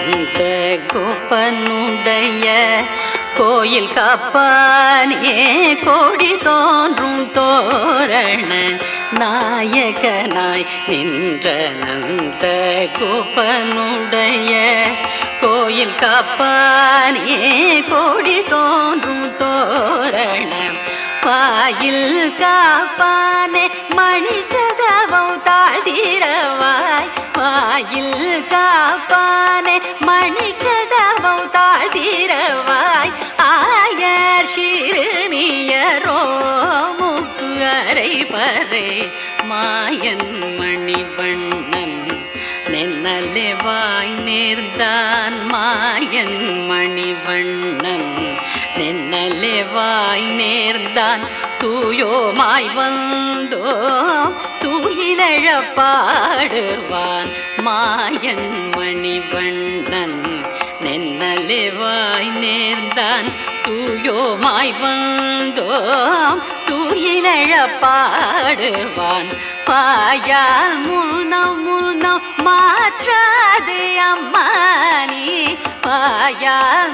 நந்த கோபனுடைய கோயில் காப்பானே கோடி தோன்றும் தோரண நாயகனாய் நின்ற நந்த கோபனுடைய கோயில் காப்பானே கோடி தோன்றும் தோரண வாயில் காப்பானே மணி கதவம் தாழ்த்திரவாய் வாயில் காப்பானே மணி கதவம் தாழ்த்திரவாய் ஆயர் சிறுமியரோ முக்கு அரை பறை மாயன் மணிவண்ணன் நென்னலே வாய் நேர்ந்தான் மாயன் மணிவண்ணன் நென்னலே வாய் நேர்ந்தான் தூயோமாய் வந்தோ தூயிலழ பாடுவான் மாயன் மணிவண்ணன் நென்னலே வாய் நேர்ந்தான் தூயோமாய் வந்தோ தூயிலழ பாடுவான் பாயால் முன்னம் முன்னம் மாற்றாது அம்மானி பாயால்